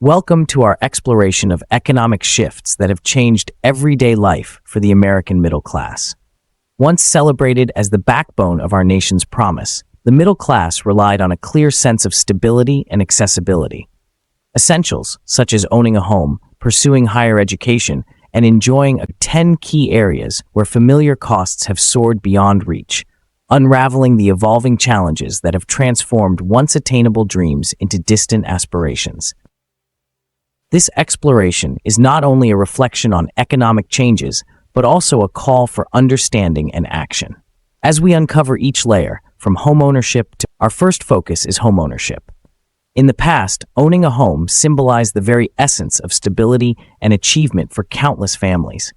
Welcome to our exploration of economic shifts that have changed everyday life for the American middle class. Once celebrated as the backbone of our nation's promise, the middle class relied on a clear sense of stability and accessibility. Essentials, such as owning a home, pursuing higher education, and enjoying 10 key areas where familiar costs have soared beyond reach, unraveling the evolving challenges that have transformed once attainable dreams into distant aspirations. This exploration is not only a reflection on economic changes, but also a call for understanding and action. As we uncover each layer, from homeownership to our first focus is homeownership. In the past, owning a home symbolized the very essence of stability and achievement for countless families.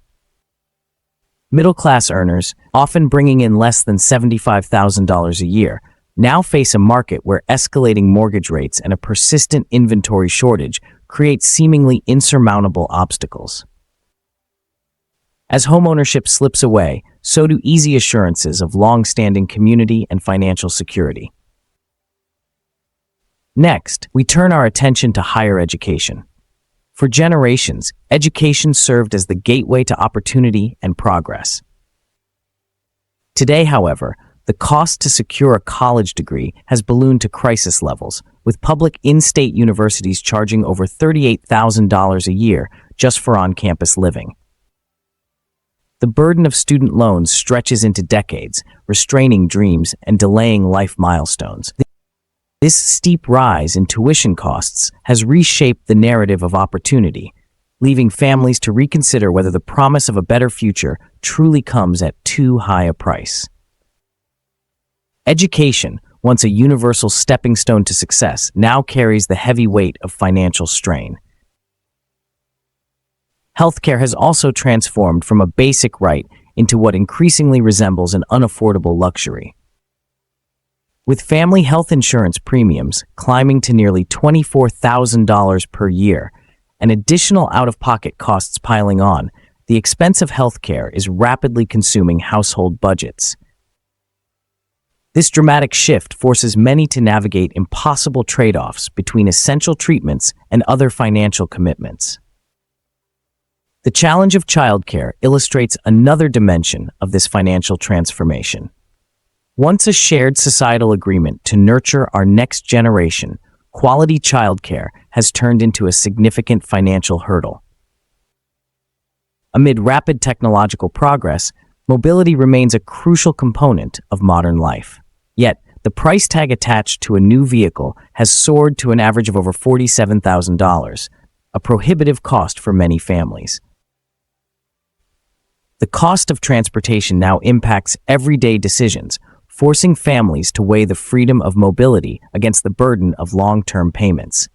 Middle-class earners, often bringing in less than $75,000 a year, now face a market where escalating mortgage rates and a persistent inventory shortage create seemingly insurmountable obstacles. As homeownership slips away, so do easy assurances of long-standing community and financial security. Next, we turn our attention to higher education. For generations, education served as the gateway to opportunity and progress. Today, however, the cost to secure a college degree has ballooned to crisis levels, with public in-state universities charging over $38,000 a year just for on-campus living. The burden of student loans stretches into decades, restraining dreams and delaying life milestones. This steep rise in tuition costs has reshaped the narrative of opportunity, leaving families to reconsider whether the promise of a better future truly comes at too high a price. Education, once a universal stepping stone to success, now carries the heavy weight of financial strain. Healthcare has also transformed from a basic right into what increasingly resembles an unaffordable luxury. With family health insurance premiums climbing to nearly $24,000 per year and additional out-of-pocket costs piling on, the expense of healthcare is rapidly consuming household budgets. This dramatic shift forces many to navigate impossible trade-offs between essential treatments and other financial commitments. The challenge of childcare illustrates another dimension of this financial transformation. Once a shared societal agreement to nurture our next generation, quality childcare has turned into a significant financial hurdle. Amid rapid technological progress, mobility remains a crucial component of modern life. Yet, the price tag attached to a new vehicle has soared to an average of over $47,000, a prohibitive cost for many families. The cost of transportation now impacts everyday decisions, forcing families to weigh the freedom of mobility against the burden of long-term payments.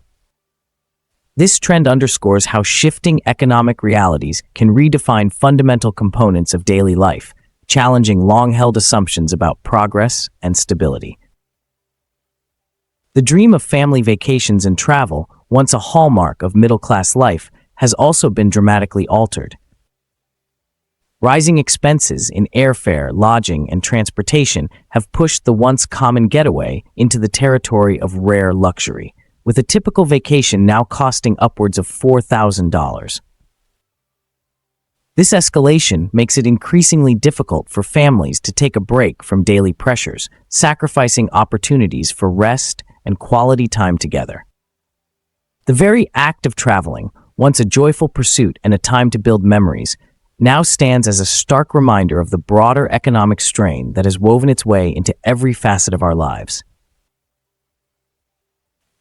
This trend underscores how shifting economic realities can redefine fundamental components of daily life, challenging long-held assumptions about progress and stability. The dream of family vacations and travel, once a hallmark of middle-class life, has also been dramatically altered. Rising expenses in airfare, lodging, and transportation have pushed the once common getaway into the territory of rare luxury, with a typical vacation now costing upwards of $4,000. This escalation makes it increasingly difficult for families to take a break from daily pressures, sacrificing opportunities for rest and quality time together. The very act of traveling, once a joyful pursuit and a time to build memories, now stands as a stark reminder of the broader economic strain that has woven its way into every facet of our lives.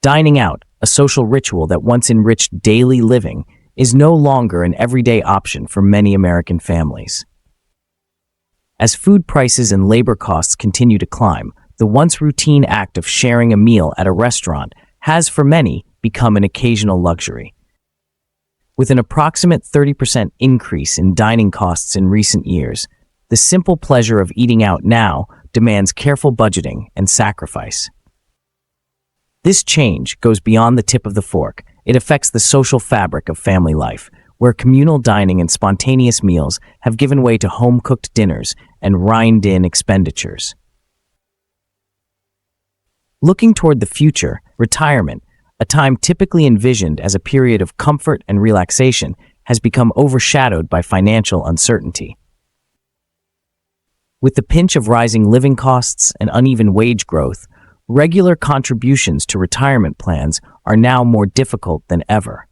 Dining out, a social ritual that once enriched daily living, is no longer an everyday option for many American families. As food prices and labor costs continue to climb, the once routine act of sharing a meal at a restaurant has, for many, become an occasional luxury. With an approximate 30% increase in dining costs in recent years, the simple pleasure of eating out now demands careful budgeting and sacrifice. This change goes beyond the tip of the fork. It affects the social fabric of family life, where communal dining and spontaneous meals have given way to home-cooked dinners and reined-in expenditures. Looking toward the future, retirement, a time typically envisioned as a period of comfort and relaxation, has become overshadowed by financial uncertainty. With the pinch of rising living costs and uneven wage growth, regular contributions to retirement plans are now more difficult than ever.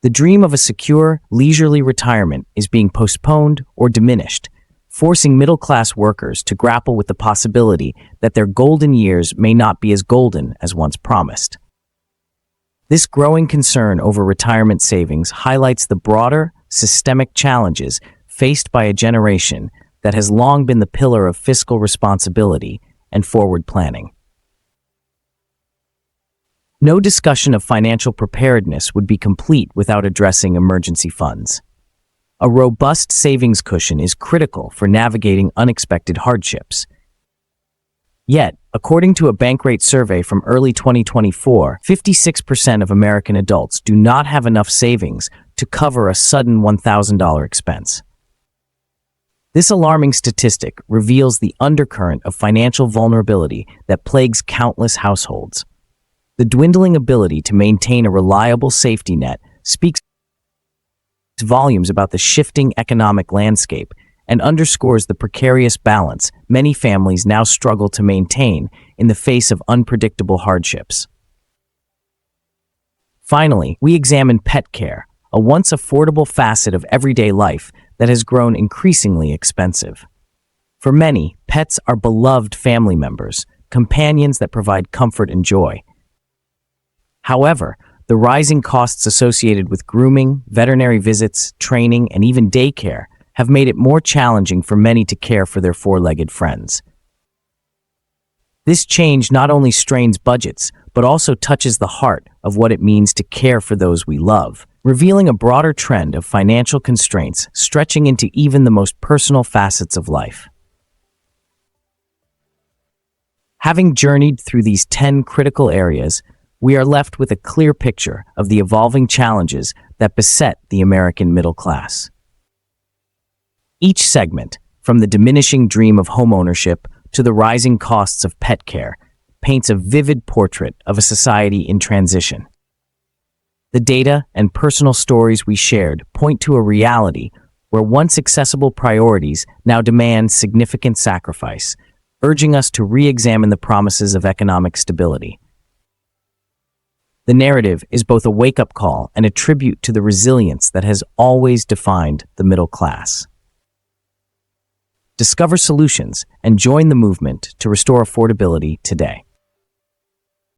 The dream of a secure, leisurely retirement is being postponed or diminished, forcing middle-class workers to grapple with the possibility that their golden years may not be as golden as once promised. This growing concern over retirement savings highlights the broader, systemic challenges faced by a generation that has long been the pillar of fiscal responsibility and forward planning. No discussion of financial preparedness would be complete without addressing emergency funds. A robust savings cushion is critical for navigating unexpected hardships. Yet, according to a Bankrate survey from early 2024, 56% of American adults do not have enough savings to cover a sudden $1,000 expense. This alarming statistic reveals the undercurrent of financial vulnerability that plagues countless households. The dwindling ability to maintain a reliable safety net speaks volumes about the shifting economic landscape and underscores the precarious balance many families now struggle to maintain in the face of unpredictable hardships. Finally, we examine pet care, a once affordable facet of everyday life that has grown increasingly expensive. For many, pets are beloved family members, companions that provide comfort and joy. However, the rising costs associated with grooming, veterinary visits, training, and even daycare have made it more challenging for many to care for their four-legged friends. This change not only strains budgets, but also touches the heart of what it means to care for those we love, revealing a broader trend of financial constraints stretching into even the most personal facets of life. Having journeyed through these 10 critical areas, we are left with a clear picture of the evolving challenges that beset the American middle class. Each segment, from the diminishing dream of homeownership to the rising costs of pet care, paints a vivid portrait of a society in transition. The data and personal stories we shared point to a reality where once accessible priorities now demand significant sacrifice, urging us to re-examine the promises of economic stability. The narrative is both a wake-up call and a tribute to the resilience that has always defined the middle class. Discover solutions and join the movement to restore affordability today.